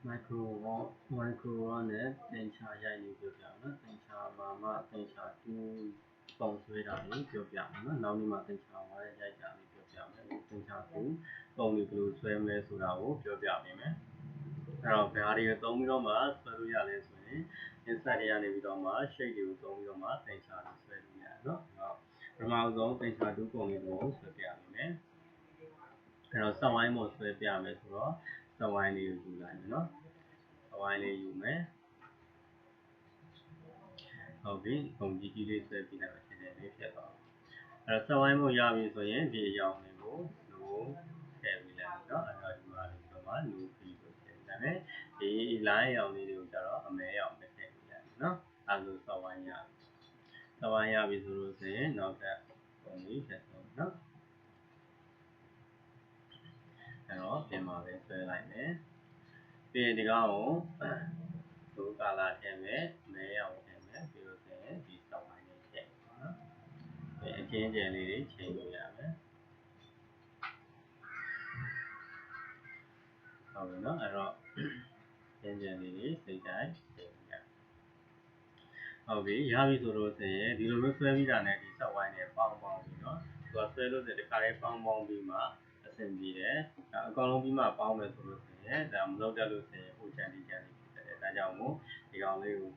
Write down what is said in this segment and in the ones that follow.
micro နဲ့တင်ချရိုက်လေးပြောပြမယ်တင်ချမှာမှတင်ချတူပုံဆွဲတာလေးပြောပြမယ်နော်နောက်နေ့မှတင်ချမှာရိုက်တာလေးပြောပြမယ်တင်ချတူပုံလေးဘယ်လိုဆွဲမလဲဆိုတာကိုပြောပြပေးမယ်အဲ့တော့ဘာတွေသုံးပြီးတော့မှဆွဲလို့ရလဲဆိုရင် insert တွေကနေပြီးတော့မှ shape တွေကိုသုံးပြီးတော့မှတင်ချလို့ဆွဲလို့ရတယ်နော်ပထမဆုံးတင်ချတူပုံလေးကိုဆွဲပြရမယ်အဲ့တော့စက်ဝိုင်းမို့ဆွဲပြမယ်ဆိုတော့စက်ဝိုင်းလေးကိုယူလိုက်မယ်နော်စက်ဝိုင်းလေးယူမယ်ဟုတ်ပြီပုံကြီးလေးဆွဲပြလိုက်မယ်ဖြစ်တယ်လေးဖြစ်သွားအဲ့တော့စက်ဝိုင်းမို့ရပြီဆိုရင်ဒီအကြောင်းလေးကိုလိုထည့်ပြီးလိုက်နော်အဲ့တော့ဒီမှာလေးဆိုမှလိုပြီးလို့ထည့်လိုက်မယ်ဒီ line အရောင်လေးတွေကိုကျတော့အမဲအရောင်ပဲထည့်ပြီးလိုက်နော်အဲ့လိုစက်ဝိုင်းရပြီဆိုလို့ဆိုရင်နောက်ထပ်ပုံလေးထည့်ဆုံးနော်အဲ့တော့ပြင်မှာပဲဆွဲလိုက်မယ်ပြီးရင်ဒီကောင်ကိုဒိုးကာလာထည့်မယ်မဲအောင်ထည့်မယ်ပြီးလို့ဆိုရင်ဒီစက်ဝိုင်းလေးထည့်ပါနော်ပြီးအချင်းချင်းလေးတွေချိန်လို့ရမယ်ဟုတ်ပြီနော်အဲ့တော့ချင်းချင်းလေးတွေစိတ်တိုင်းချိန်ရဟုတ်ပြီရပြီဆိုလို့ဆိုရင်ဒီလိုမျိုးဆွဲပြီးတာနဲ့ဒီစက်ဝိုင်းနဲ့ပေါင်းပြီးနော်သူကဆွဲလို့ဆိုဒီခါလေးပေါင်းပြီးမှအဆင်ပြေတယ်အကောင်လုံးပြီးမှပေါင်းမယ်ဆိုလို့ဆိုရင်ဒါမလုပ်တတ်လို့ဆိုရင်ဟိုချန်ဒီဖြစ်တယ်ဒါကြောင့်မို့ဒီကောင်လေးကို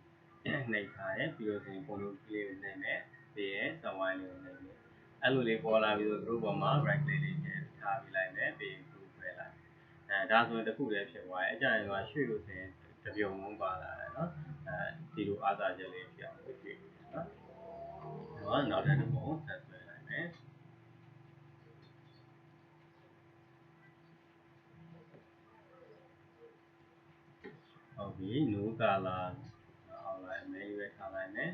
နှိပ်ထားတယ်ပြီးတော့ဆိုရင်ပုံလုံးကလေးကိုနှိပ်မယ်ပြီးရင်စက်ဝိုင်းလေးကိုနှိပ်မယ်အဲ့လိုလေးပေါ်လာပြီးတော့သူတို့ပေါ်မှာ right click လေးထားပြီးလိုက်မယ်ပြီးရင်သူ့ဆွဲလိုက်ဒါဆိုရင်တစ်ခုတည်းဖြစ်သွားတယ်အကြရင်ကရွှေ့လို့ဆိုရင်တပြုံလုံးပါလာတယ်နော်ဒီလိုအားသာချက်လေးဖြစ်အောင်ရွှေ့ပြီးနော်နောက်ထပ်တစ်ပုံဆက်ဆွဲလိုက်မယ်ဟုတ်ပြီ no color အောင်လိုက်အမဲရွေးထားလိုက်မယ်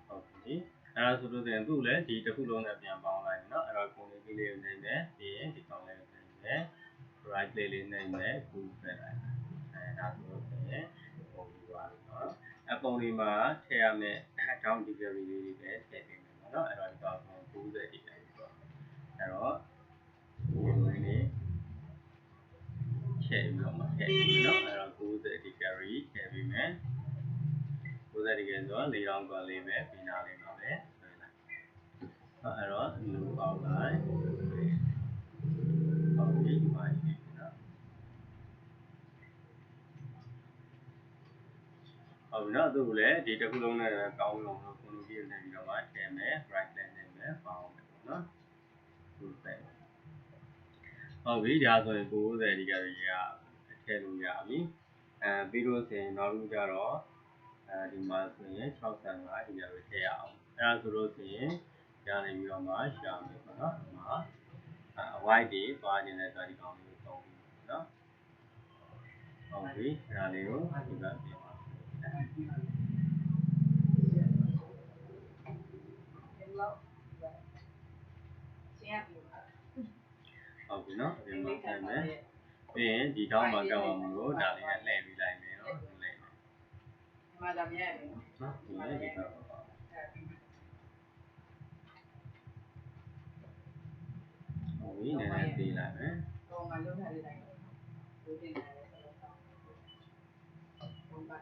ဟုတ်ပြီအဲ့ဒါဆိုလို့ဆိုရင်သူ့လည်းဒီတစ်ခုလုံးနဲ့ပြန်ပေါင်းလိုက်နော်အဲ့တော့ကိုယ်လေးလေးကိုနိုင်မယ်ပြီးရင်ဒီကောင်လေးကိုနိုင်မယ် right click လေးနိုင်မယ်ခုဆွဲလိုက်ဒါဆိုလို့ဆိုရင်ပုံပြီးသွားပြီနော်အပုံလေးမှာထည့်ရမယ် down degree လေးတွေပဲထည့်ပေးမယ်နော်အဲ့တော့ဒီကောင်90 degree ပေါ့အဲ့တော့ဒီလိုလေးထည့်ပြီးတော့မှထည့်ပေးမယ်နော်အဲ့တော့90 degree ထည့်ပေးမယ်90 degree ဆိုတော့၄000ကျော်လေးပဲပြီးနာလေးမှာပဲဆွဲလိုက်အဲ့တော့ new outline ဟုတ်ပြီဒီမှာရှိပြီနော်ဟုတ်ပြီနော်သူ့ကိုလည်းဒီတစ်ခုလုံးနဲ့ပေါင်းလို့ကိုလိုကြီးနေပြီးတော့မှထည့်မယ် right click နဲ့ပဲပေါင်းမယ်ပေါ့နော်သူ့ပဲဟုတ်ပြီဒါဆိုရင်90 degree ကထည့်လို့ရပြီပြီးလို့ဆိုရင်နောက်တစ်ခုကျတော့ဒီမှာဆိုရင်65 degree ထည့်ရအောင်အဲ့ဒါဆိုလို့ဆိုရင်ကြာနေပြီးတော့မှရှာမယ်ပေါ့နော်ဒီမှာwhite တွေသွားနေတဲ့ဆိုဒီကောင်လေးကိုသုံးပြီးနော်ဟုတ်ပြီအဲ့ဒါလေးကိုဒီဘက်ပြင်ပါဟုတ်ပြီနော်ဒီမှာဆက်မယ်ပြီးရင်ဒီတောင်းမှာကောက်အောင်လို့ဒါလေးနဲ့လှည့်ပြီးလိုက်မယ်နော်လှည့်မယ်မှာဒါမြဲတယ်နော်ဒီလေးဒီတော့ဟုတ်ပြီနည်းနည်းပေးလိုက်မယ်ဟိုမှာလုံးထားလေးလိုက်ဒီတင်တယ်ဟုတ်ပါ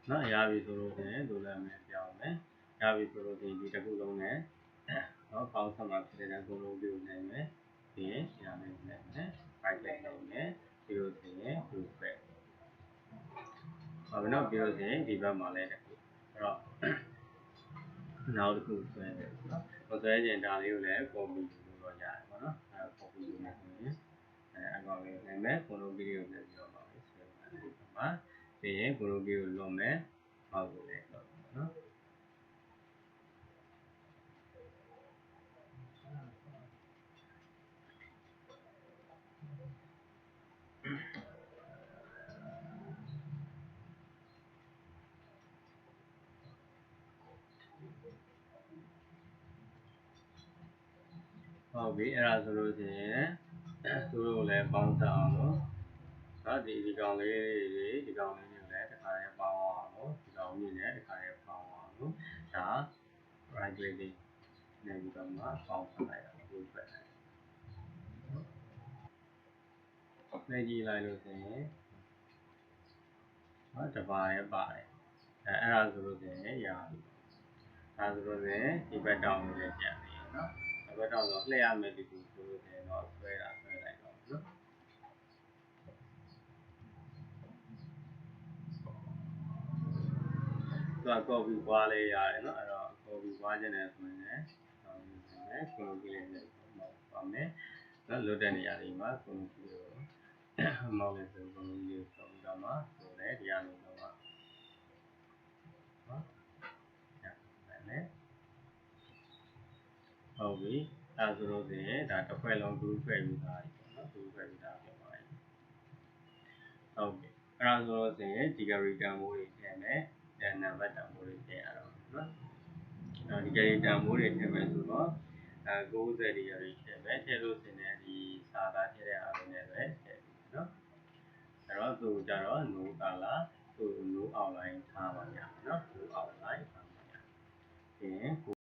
နော်ရပြီဆိုလို့ဆိုရင်သူလည်းမယ်ပြောင်းမယ်ရပြီဆိုလို့ဒီတစ်ခုလုံးနဲ့နော်ပေါင်းဆက်မှာဖြစ်တဲ့ကိုလိုလေးကိုနိုင်မယ်ပြီးရင်ရမယ်နိုင်မယ် right click လုပ်မယ်ပြီးလို့ဆိုရင် group back ဟုတ်ပြီနော်ပြီးလို့ဆိုရင်ဒီဘက်မှာလည်းတစ်ခုအဲ့တော့နောက်တစ်ခုဆွဲတယ်နော်ဆွဲခြင်းဒါလေးကိုလည်း copy လုပ်တော့ရတယ်ပေါ့နော်အဲ့ copy လုပ်မယ်ဆိုရင်အကောင်လေးနိုင်မယ်ကိုလိုဗီဒီယိုနဲ့ပြောပါမယ်ဆွဲမယ်ဒီမှာပြီးရင်ကိုလိုဗီဒီယိုလုပ်မယ်ဟောက်ကိုလည်းလုပ်မယ်နော်ဟုတ်ပြီအဲ့ဒါဆိုလို့ရှိရင်သူတို့လည်းပေါင်းစပ်အောင်လို့ နော်ဒီကောင်လေးတွေလည်းတစ်ခါလေးပေါင်းအောင်လို့ဒီကောင်ကြီးနဲ့တစ်ခါလေးပေါင်းအောင်လို့ဒါ right click နေပြီးတော့မှပေါင်းဆက်လိုက်တာဒီပဲနေကြည့်လိုက်လို့ဆိုရင်နော်တစ်ပါးရဲ့ပါတယ်အဲ့ဒါဆိုလို့ဆိုရင်ရပြီဒါဆိုလို့ဆိုရင်ဒီဘက်တောင်းလေးလည်းပြန်နေနော်ဒီဘက်တောင်းတော့လှည့်ရမယ်ဒီလိုဆိုလို့ဆိုရင်တော့ဆွဲလိုက်တော့နော်သူက copy ပွားလေးရတယ်နော်အဲ့တော့ copy ပွားခြင်းနဲ့ဆိုရင်လည်းကိုလိုကြီးလေးနဲ့ပါမယ်နော်လွတ်တဲ့နေရာလေးမှာကိုလိုကြီးကိုမောင်းလေးဆိုကိုလိုကြီးကိုဆိုပြီးတော့မှဆိုလဲဒီကနေတော့နော်ဟုတ်ပြီဒါဆိုလို့ဆိုရင်ဒါတစ်ခွက်လုံး group ဖွဲ့ပြီးသားပြီပေါ့နော် group ဖွဲ့ပြီးသားဖြစ်သွားပြီဟုတ်ပြီအဲ့ဒါဆိုလို့ဆိုရင်ဒီ return မိုးတွေထည့်မယ်ဒါနံပါတ်တန်မိုးတွေထည့်ရတော့နော်ဒီ return မိုးတွေထည့်မယ်ဆိုတော့90တွေရထည့်မယ်ထည့်လို့ဆိုရင်ဒီစာသားထည့်တဲ့အားလုံးနဲ့ပဲထည့်ပြီနော်အဲ့တော့သူကြတော့ no color သူ no outline ထားပါရနော် no outline ထားပါရ